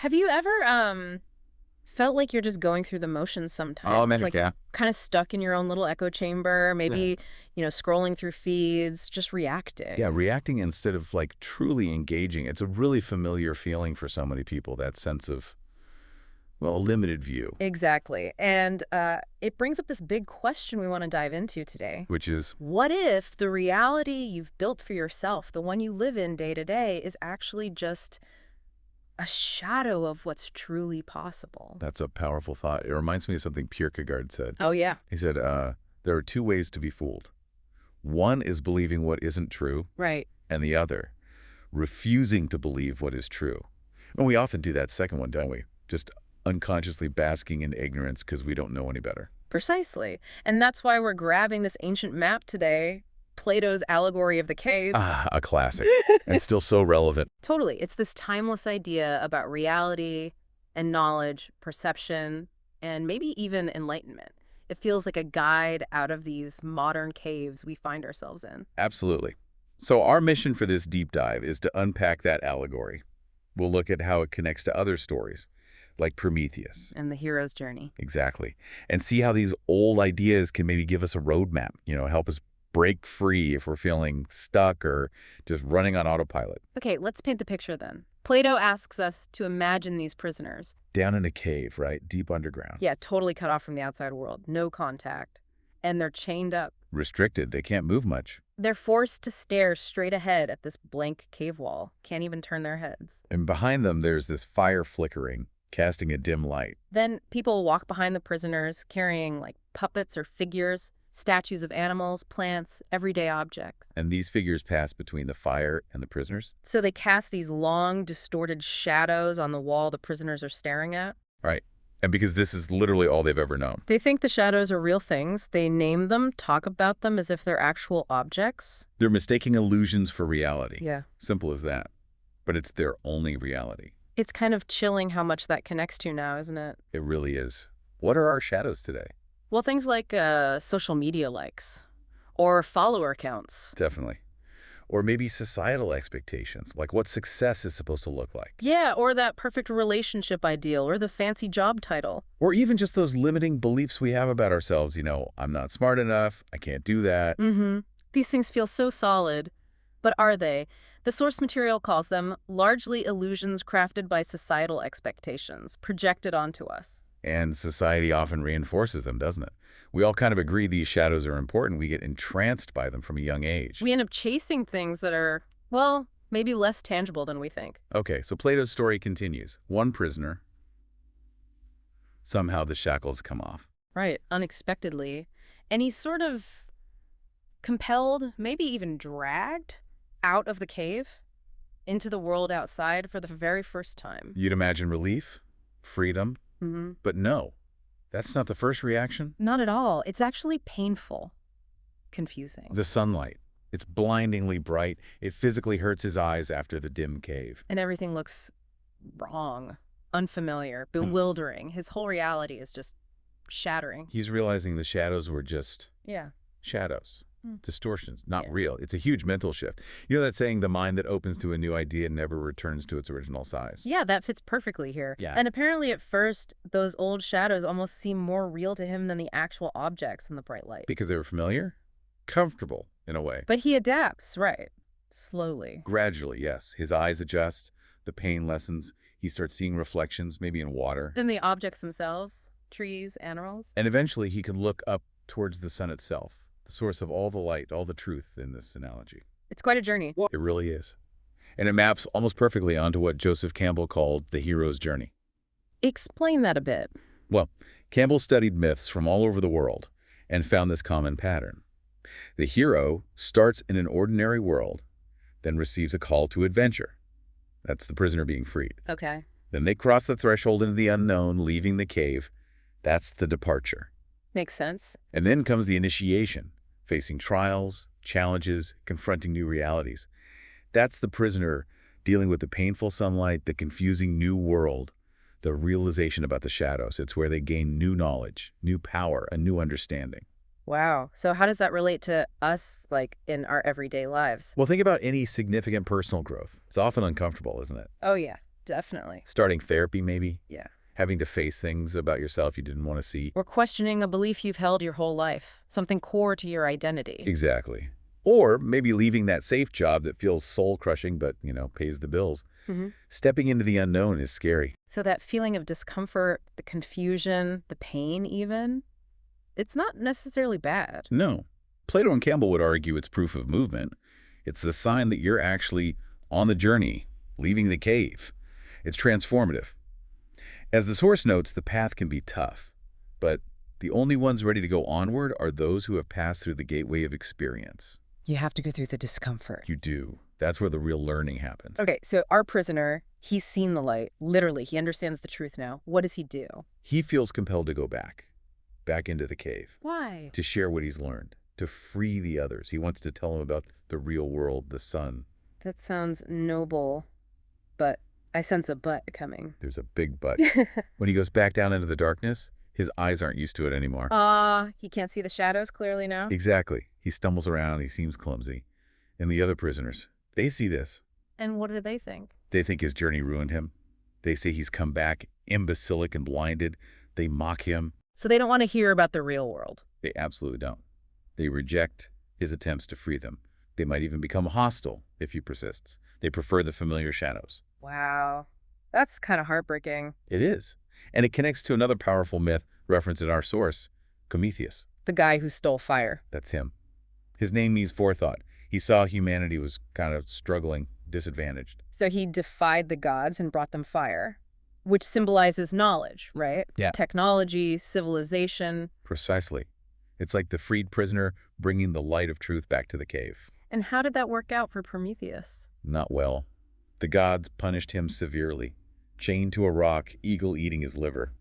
Have you ever felt like you're just going through the motions Oh, sometimes? man, Like yeah. kind of stuck in your own little echo chamber, Yeah. maybe, scrolling through feeds, just Yeah, reacting. reacting instead of like truly engaging. It's a really familiar feeling for so many people, that sense of, well, a limited view, Exactly. And it brings up this big question we want to dive into today. which is, What if the reality you've built for yourself, the one you live in day to day, is actually just a shadow of what's truly possible? that's a powerful thought. It reminds me of something Kierkegaard said. Oh, yeah. He said, there are two ways to be fooled. One is believing what isn't true, Right. and the other, refusing to believe what is true. And we often do that second one, don't we? Just unconsciously basking in ignorance because we don't know any better. Precisely. And that's why we're grabbing this ancient map today, Plato's Allegory of the Cave. Ah, a classic, and still so relevant. Totally. It's this timeless idea about reality and knowledge, perception, and maybe even enlightenment. It feels like a guide out of these modern caves we find ourselves in. Absolutely. So our mission for this deep dive is to unpack that allegory. We'll look at how it connects to other stories, like Prometheus. And the hero's journey. Exactly. And see how these old ideas can maybe give us a roadmap, help us break free if we're feeling stuck or just running on autopilot. Okay, let's paint the picture then. Plato asks us to imagine these prisoners. Down in a cave, right? Deep underground. Yeah, totally cut off from the outside world. No contact. And they're chained up. Restricted. They can't move much. They're forced to stare straight ahead at this blank cave wall. Can't even turn their heads. And behind them, there's this fire flickering, casting a dim light. Then people walk behind the prisoners, carrying like puppets or figures, statues of animals, plants, everyday objects. And these figures pass between the fire and the prisoners. So they cast these long, distorted shadows on the wall the prisoners are staring at. Right. And because this is literally all they've ever known. They think the shadows are real things. They name them, talk about them as if they're actual objects. They're mistaking illusions for reality. Yeah. Simple as that. But it's their only reality. It's kind of chilling how much that connects to now, isn't it? It really is. What are our shadows today? Well, things like social media likes or follower counts. Definitely. Or maybe societal expectations, like what success is supposed to look like. Yeah, or that perfect relationship ideal or the fancy job title. Or even just those limiting beliefs we have about ourselves. I'm not smart enough. I can't do that. Mm-hmm. These things feel so solid. But are they? The source material calls them largely illusions crafted by societal expectations, projected onto us. And society often reinforces them, doesn't it? We all kind of agree these shadows are important. We get entranced by them from a young age. We end up chasing things that are, well, maybe less tangible than we think. Okay, so Plato's story continues. One prisoner, somehow the shackles come off. Right, unexpectedly. And he's sort of compelled, maybe even dragged, out of the cave into the world outside for the very first time. You'd imagine relief, freedom, Mm-hmm. but no, that's not the first reaction. Not at all. It's actually painful. Confusing. The sunlight. It's blindingly bright. It physically hurts his eyes after the dim cave. And everything looks wrong, unfamiliar, bewildering. His whole reality is just shattering. He's realizing the shadows were just Yeah. shadows, Hmm. distortions, not Yeah. real. It's a huge mental shift. You know that saying, the mind that opens to a new idea never returns to its original size? Yeah, that fits perfectly here. Yeah. And apparently at first, those old shadows almost seem more real to him than the actual objects in the bright light. Because they were familiar? Comfortable, in a way. But he adapts, right? Slowly. Gradually, yes. His eyes adjust, the pain lessens, he starts seeing reflections, maybe in water. Then the objects themselves, trees, animals. And eventually he can look up towards the sun itself, the source of all the light, all the truth in this analogy. It's quite a journey. It really is. And it maps almost perfectly onto what Joseph Campbell called the hero's journey. Explain that a bit. Well, Campbell studied myths from all over the world and found this common pattern. The hero starts in an ordinary world, then receives a call to adventure. That's the prisoner being freed. Okay. Then they cross the threshold into the unknown, leaving the cave. That's the departure. Makes sense. And then comes the initiation, facing trials, challenges, confronting new realities. That's the prisoner dealing with the painful sunlight, the confusing new world, the realization about the shadows. It's where they gain new knowledge, new power, a new understanding. Wow. So how does that relate to us, like, in our everyday lives? Well, think about any significant personal growth. It's often uncomfortable, isn't it? Oh, yeah. Definitely. Starting therapy, maybe? Yeah. Having to face things about yourself you didn't want to see? Or questioning a belief you've held your whole life, something core to your identity. Exactly. Or maybe leaving that safe job that feels soul-crushing but, pays the bills. hmm Stepping into the unknown is scary. So that feeling of discomfort, the confusion, the pain even, it's not necessarily bad. No. Plato and Campbell would argue it's proof of movement. It's the sign that you're actually on the journey, leaving the cave. It's transformative. As the source notes, the path can be tough, but the only ones ready to go onward are those who have passed through the gateway of experience. You have to go through the discomfort. You do. That's where the real learning happens. Okay, so our prisoner, he's seen the light. Literally, he understands the truth now. What does he do? He feels compelled to go back into the cave, Why? to share what he's learned, to free the others. He wants to tell them about the real world, the sun. That sounds noble, but I sense a but coming. There's a big but. When he goes back down into the darkness, his eyes aren't used to it anymore. He can't see the shadows clearly now? Exactly. He stumbles around, he seems clumsy. And the other prisoners, they see this. And what do they think? They think his journey ruined him. They say he's come back imbecilic and blinded. They mock him. So they don't want to hear about the real world. They absolutely don't. They reject his attempts to free them. They might even become hostile if he persists. They prefer the familiar shadows. Wow. That's kind of heartbreaking. It is. And it connects to another powerful myth referenced in our source, Prometheus. The guy who stole fire. That's him. His name means forethought. He saw humanity was kind of struggling, disadvantaged. So he defied the gods and brought them fire, which symbolizes knowledge, right? Yeah. Technology, civilization. Precisely. It's like the freed prisoner bringing the light of truth back to the cave. And how did that work out for Prometheus? Not well. The gods punished him severely. Chained to a rock, eagle eating his liver.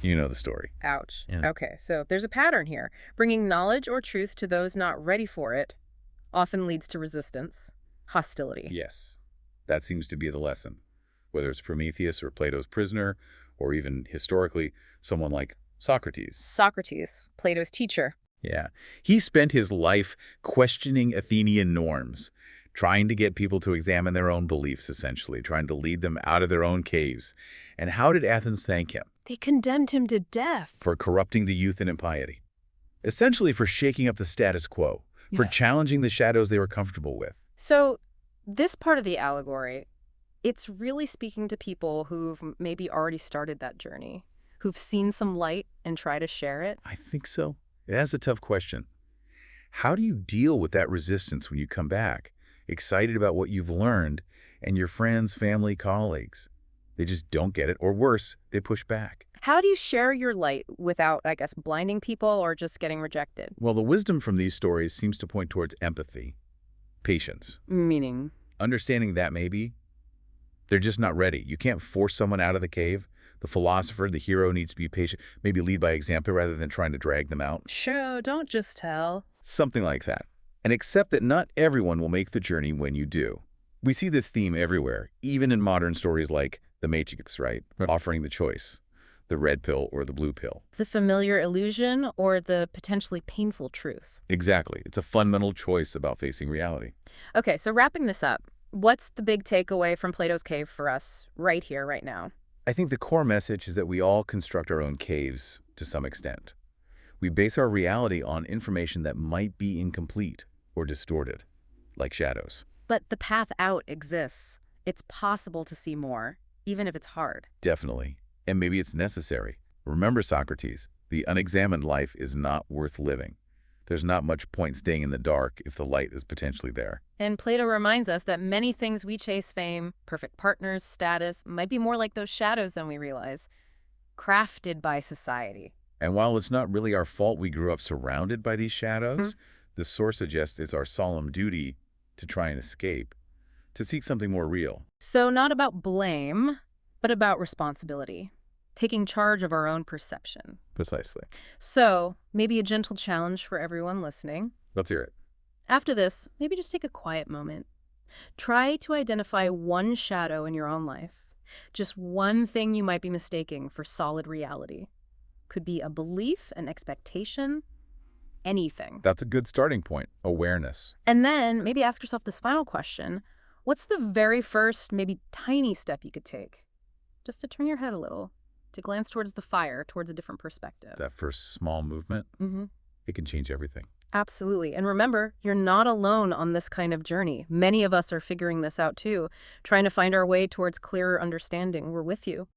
You know the story. Ouch. Yeah. Okay, so there's a pattern here. Bringing knowledge or truth to those not ready for it often leads to resistance, hostility. Yes. That seems to be the lesson. Whether it's Prometheus or Plato's prisoner, or even historically, someone like Socrates. Socrates, Plato's teacher. Yeah. He spent his life questioning Athenian norms, trying to get people to examine their own beliefs, essentially, trying to lead them out of their own caves. And how did Athens thank him? They condemned him to death. For corrupting the youth in impiety. Essentially for shaking up the status quo, for Yeah. challenging the shadows they were comfortable with. So this part of the allegory, it's really speaking to people who've maybe already started that journey, who've seen some light and try to share it. I think so. That's a tough question. How do you deal with that resistance when you come back, excited about what you've learned, and your friends, family, colleagues, they just don't get it, or worse, they push back? How do you share your light without, I guess, blinding people or just getting rejected? Well, the wisdom from these stories seems to point towards empathy, patience, Meaning? understanding that maybe they're just not ready. You can't force someone out of the cave. The philosopher, the hero needs to be patient, maybe lead by example rather than trying to drag them out. Show, don't just tell. Something like that. And accept that not everyone will make the journey when you do. We see this theme everywhere, even in modern stories like The Matrix, right? Offering the choice, the red pill or the blue pill. The familiar illusion or the potentially painful truth. Exactly. It's a fundamental choice about facing reality. Okay, so wrapping this up, what's the big takeaway from Plato's cave for us right here, right now? I think the core message is that we all construct our own caves to some extent. We base our reality on information that might be incomplete or distorted, like shadows. But the path out exists. It's possible to see more, even if it's hard. Definitely. And maybe it's necessary. Remember Socrates, the unexamined life is not worth living. There's not much point staying in the dark if the light is potentially there. And Plato reminds us that many things we chase, fame, perfect partners, status, might be more like those shadows than we realize, crafted by society. And while it's not really our fault we grew up surrounded by these shadows, the source suggests it's our solemn duty to try and escape, to seek something more real. So not about blame, but about responsibility, taking charge of our own perception. Precisely. So maybe a gentle challenge for everyone listening. Let's hear it. After this, maybe just take a quiet moment. Try to identify one shadow in your own life, just one thing you might be mistaking for solid reality. Could be a belief, an expectation, anything. That's a good starting point. Awareness. And then maybe ask yourself this final question. What's the very first, maybe tiny step you could take? Just to turn your head a little, to glance towards the fire, towards a different perspective. That first small movement, Mm-hmm. it can change everything. Absolutely. And remember, you're not alone on this kind of journey. Many of us are figuring this out too, trying to find our way towards clearer understanding. We're with you.